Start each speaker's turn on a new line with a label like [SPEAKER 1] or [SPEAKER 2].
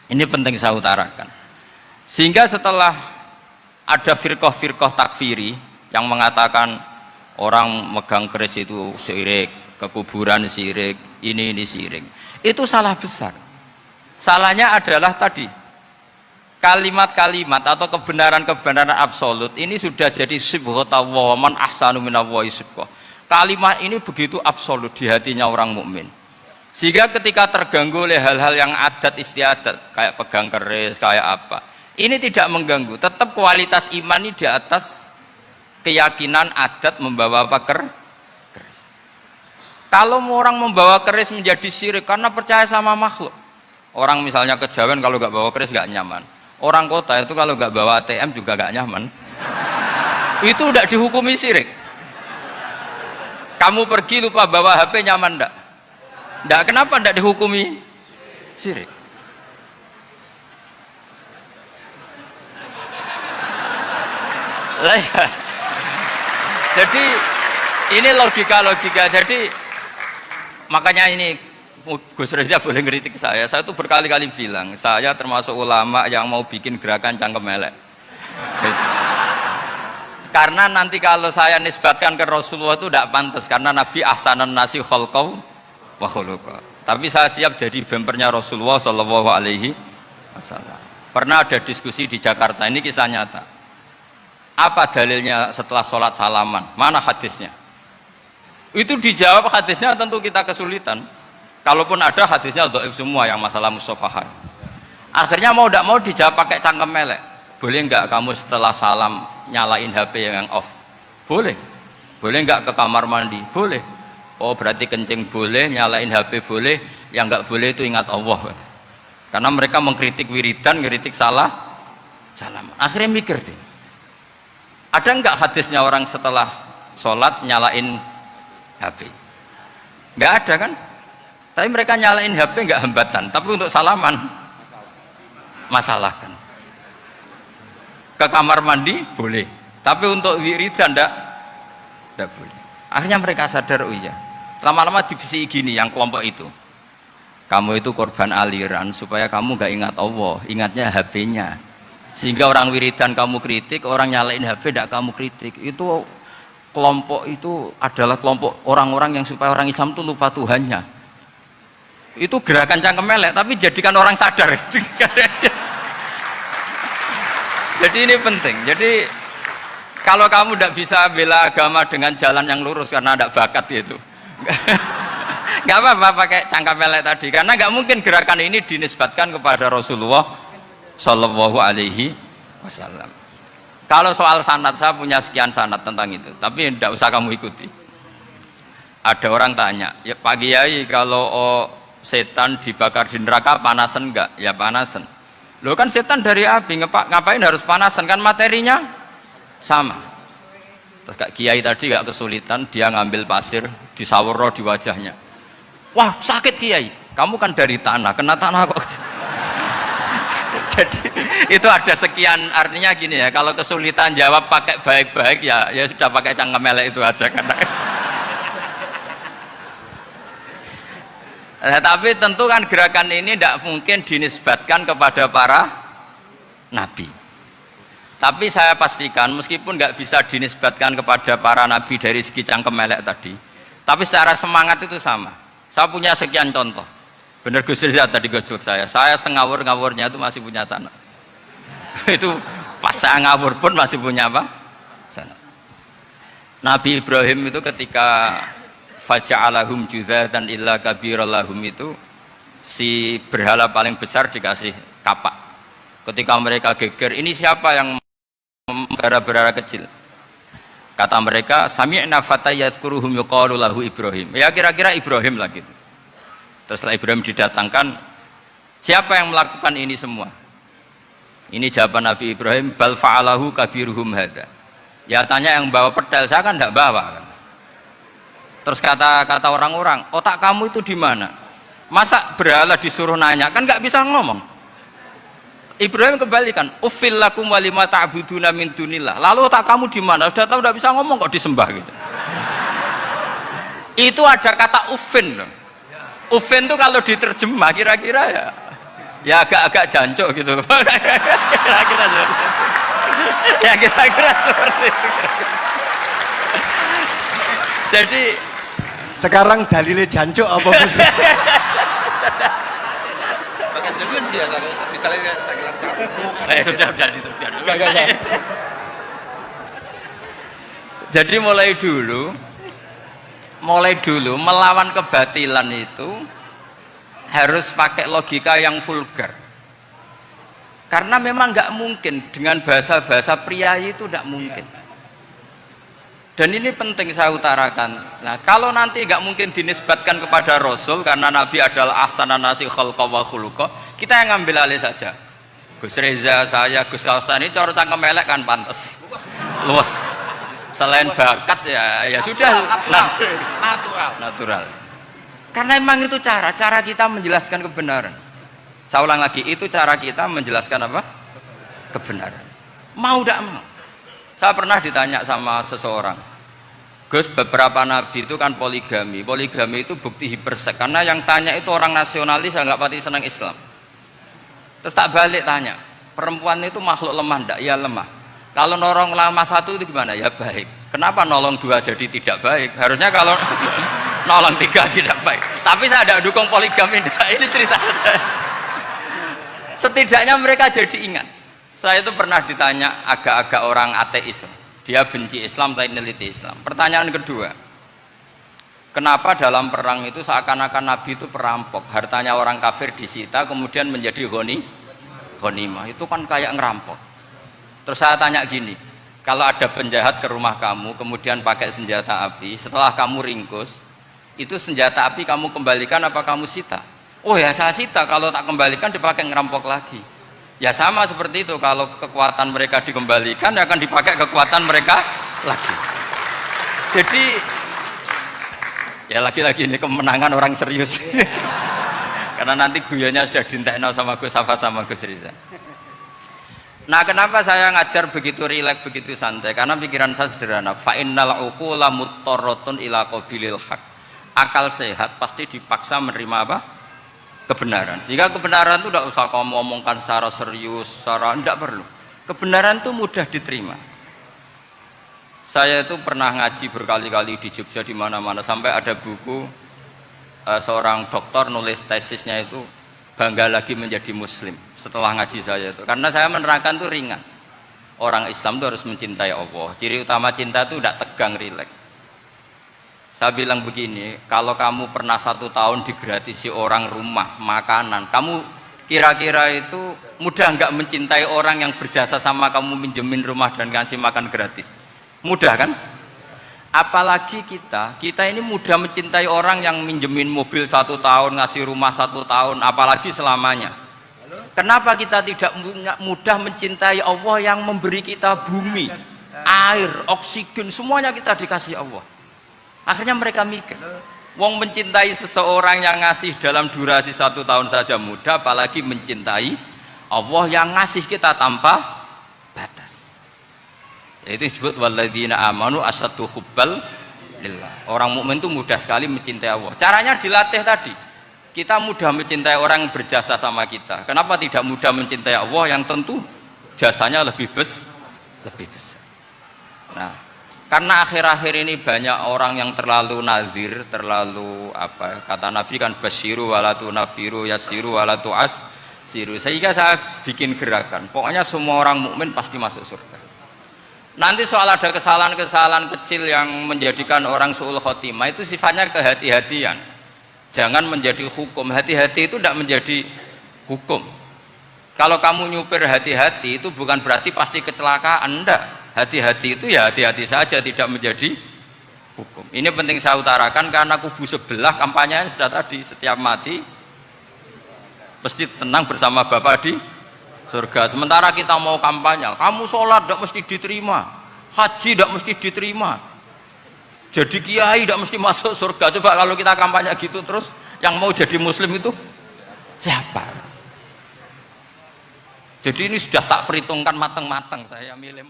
[SPEAKER 1] Ini penting saya utarakan. Sehingga setelah ada firqah-firqah takfiri yang mengatakan orang megang keris itu syirik, ke kuburan syirik, ini syirik. Itu salah besar. Salahnya adalah tadi kalimat-kalimat atau kebenaran-kebenaran absolut ini sudah jadi sibghatullah man ahsanu minallahi sibghah. Kalimat ini begitu absolut di hatinya orang mukmin. Sehingga ketika terganggu oleh hal-hal yang adat istiadat kayak pegang keris, kayak apa, ini tidak mengganggu. Tetap kualitas iman ini di atas keyakinan adat membawa apa keris. Kalau orang membawa keris menjadi syirik karena percaya sama makhluk. Orang misalnya kejawen kalau nggak bawa keris nggak nyaman. Orang kota itu kalau nggak bawa ATM juga nggak nyaman. Itu udah dihukumi syirik. Kamu pergi lupa bawa HP nyaman enggak? Enggak, kenapa enggak dihukumi syirik? Jadi ini logika. Jadi makanya ini Gus Reza boleh ngeritik saya itu berkali-kali bilang saya termasuk ulama yang mau bikin gerakan cangkem elek. Karena nanti kalau saya nisbatkan ke Rasulullah itu tidak pantas karena Nabi ahsanan nasi khalqau wa khuluqa. Tapi saya siap jadi bempernya Rasulullah Shallallahu Alaihi Wasallam. Pernah ada diskusi di Jakarta, ini kisah nyata. Apa dalilnya setelah sholat salaman? Mana hadisnya? Itu dijawab hadisnya tentu kita kesulitan. Kalaupun ada hadisnya dhaif semua yang masalah musafahan. Akhirnya mau tidak mau dijawab pakai cangkem melek. Boleh nggak kamu setelah salam nyalain HP yang off? Boleh. Boleh nggak ke kamar mandi? Boleh. Oh berarti kencing boleh, nyalain HP boleh, yang nggak boleh itu ingat Allah. Karena mereka mengkritik wiridan, ngeritik salam. Akhirnya mikir deh. Ada nggak hadisnya orang setelah sholat nyalain HP? Nggak ada kan? Tapi mereka nyalain HP nggak hambatan, tapi untuk salaman masalah kan. Ke kamar mandi boleh, tapi untuk wiridan enggak boleh. Akhirnya mereka sadar, oh iya, lama-lama divisi gini yang kelompok itu, kamu itu korban aliran supaya kamu nggak ingat Allah, ingatnya HP-nya. Sehingga orang wiridan kamu kritik, orang nyalain HP enggak kamu kritik. Itu kelompok itu adalah kelompok orang-orang yang supaya orang Islam itu lupa Tuhannya. Itu gerakan cangkem elek, tapi jadikan orang sadar. Jadi ini penting. Jadi kalau kamu tidak bisa bela agama dengan jalan yang lurus karena tidak bakat gitu, nggak apa-apa pakai cangkem elek tadi. Karena nggak mungkin gerakan ini dinisbatkan kepada Rasulullah Shallallahu Alaihi Wasallam. Kalau soal sanad, saya punya sekian sanad tentang itu, tapi tidak usah kamu ikuti. Ada orang tanya, ya Pak Kiai, kalau setan dibakar di neraka panasan enggak? Ya panasan. Loh kan setan dari api, ngapain harus panasan, kan materinya sama. Terus Kak Kiai tadi gak kesulitan, dia ngambil pasir disawur di wajahnya. Wah sakit Kiai, kamu kan dari tanah, kena tanah kok. Jadi itu ada sekian, artinya gini ya, kalau kesulitan jawab pakai baik-baik ya sudah pakai cangkem elek itu aja kan. Tapi tentu kan gerakan ini tidak mungkin dinisbatkan kepada para nabi. Tapi saya pastikan meskipun nggak bisa dinisbatkan kepada para nabi dari segi cangkem elek tadi, tapi secara semangat itu sama. Saya punya sekian contoh. Bener Gus Riza tadi gojok saya sengawur-ngawurnya itu masih punya sanad. Itu pas saya ngawur pun masih punya apa? Sanad. Nabi Ibrahim itu ketika faja'alahum juzatan illa kabirallahum itu si berhala paling besar dikasih kapak. Ketika mereka geger, ini siapa yang berhala kecil? Kata mereka, sami'na fatayadhkuruhum yuqalu lahu Ibrahim. Ya kira-kira Ibrahim lah gitu. Terus setelah Ibrahim didatangkan, siapa yang melakukan ini semua? Ini jawaban Nabi Ibrahim, bal fa'alahu kabiruhum hadza. Ya tanya yang bawa pedal, saya kan enggak bawa kan. Terus kata orang-orang, otak kamu itu di mana? Masa berhala disuruh nanya, kan nggak bisa ngomong. Ibrahim kembalikan, uffil lakum walima ta'buduna min dunillah. Lalu otak kamu di mana? Sudah tahu nggak bisa ngomong kok disembah gitu. Itu ada kata uffin loh. Uffin itu kalau diterjemah kira-kira Ya agak-agak jancuk gitu. Kira-kira seperti itu. Ya kira-kira seperti itu. Jadi
[SPEAKER 2] sekarang dalilnya jancuk apa Gus?
[SPEAKER 3] Pakai dulu dia misalnya saya
[SPEAKER 1] sudah jadi. Jadi mulai dulu melawan kebatilan itu harus pakai logika yang vulgar, karena memang nggak mungkin dengan bahasa priayi itu tidak mungkin. Dan ini penting saya utarakan. Nah, kalau nanti nggak mungkin dinisbatkan kepada Rasul karena Nabi adalah ahsanan nasi khalqa wa khuluqa, kita yang ngambil alih saja. Gus Reza, saya, Gus Kausan ini cara cangkem elek kan pantas luas. Selain bakat ya sudah natural. Karena memang itu cara kita menjelaskan kebenaran. Saya ulang lagi, itu cara kita menjelaskan apa? Kebenaran. Mau tidak mau. Saya pernah ditanya sama seseorang, Gus, beberapa nabi itu kan poligami itu bukti hipersek, karena yang tanya itu orang nasionalis yang nggak pati senang Islam. Terus tak balik tanya, perempuan itu makhluk lemah enggak? Ya lemah. Kalau nolong lama satu itu gimana? Ya baik. Kenapa nolong dua jadi tidak baik? Harusnya kalau nolong tiga tidak baik. Tapi saya tidak dukung poligami. Ini cerita saya. Setidaknya mereka jadi ingat. Saya itu pernah ditanya agak-agak orang ateis. Dia benci Islam tapi meneliti Islam. Pertanyaan kedua, kenapa dalam perang itu seakan-akan Nabi itu perampok, hartanya orang kafir disita kemudian menjadi ghanimah? Itu kan kayak ngerampok. Terus saya tanya gini, kalau ada penjahat ke rumah kamu kemudian pakai senjata api, setelah kamu ringkus, itu senjata api kamu kembalikan apa kamu sita? Oh ya saya sita, kalau tak kembalikan dipakai ngerampok lagi. Ya sama seperti itu, kalau kekuatan mereka dikembalikan ya akan dipakai kekuatan mereka lagi. Jadi ya lagi-lagi ini kemenangan orang serius. Karena nanti guyonnya sudah dintekno sama Gus Safa sama Gus Riza. Nah, kenapa saya ngajar begitu rileks, begitu santai? Karena pikiran saya sederhana. Fa innal uqula muttarratun ila qabilil haq. Akal sehat pasti dipaksa menerima apa? Kebenaran. Sehingga kebenaran itu tidak usah kamu omongkan secara serius, tidak perlu. Kebenaran itu mudah diterima. Saya itu pernah ngaji berkali-kali di Jogja di mana-mana, sampai ada buku seorang dokter nulis tesisnya itu bangga lagi menjadi muslim setelah ngaji saya itu. Karena saya menerangkan itu ringan. Orang Islam itu harus mencintai Allah. Ciri utama cinta itu tidak tegang, rileks. Saya bilang begini, kalau kamu pernah 1 tahun digratisi orang rumah, makanan, kamu kira-kira itu mudah nggak mencintai orang yang berjasa sama kamu, minjemin rumah dan ngasih makan gratis? Mudah kan? Apalagi kita ini mudah mencintai orang yang minjemin mobil 1 tahun, ngasih rumah 1 tahun, apalagi selamanya. Kenapa kita tidak mudah mencintai Allah yang memberi kita bumi, air, oksigen, semuanya kita dikasih Allah? Akhirnya mereka mikir, wong mencintai seseorang yang ngasih dalam durasi 1 tahun saja mudah, apalagi mencintai Allah yang ngasih kita tanpa batas. Itu disebut walladzina amanu asaddu hubbal lillah. Orang mukmin itu mudah sekali mencintai Allah. Caranya dilatih tadi. Kita mudah mencintai orang yang berjasa sama kita. Kenapa tidak mudah mencintai Allah yang tentu jasanya lebih besar. Nah, karena akhir-akhir ini banyak orang yang terlalu nazir, terlalu apa? Kata Nabi kan basyiru walatu nafiru yasiru walatu asiru. Sehingga saya bikin gerakan. Pokoknya semua orang mukmin pasti masuk surga. Nanti soal ada kesalahan-kesalahan kecil yang menjadikan orang su'ul khotimah itu sifatnya kehati-hatian. Jangan menjadi hukum. Hati-hati itu tidak menjadi hukum. Kalau kamu nyupir hati-hati itu bukan berarti pasti kecelakaan, enggak. Hati-hati itu ya hati-hati saja, tidak menjadi hukum. Ini penting saya utarakan karena kubu sebelah kampanye sudah tadi, setiap mati pasti tenang bersama Bapak di surga. Sementara kita mau kampanye, kamu sholat tidak mesti diterima, haji tidak mesti diterima, jadi kiai tidak mesti masuk surga. Coba kalau kita kampanye gitu terus, yang mau jadi muslim itu siapa? Jadi ini sudah tak perhitungkan matang-matang, saya milih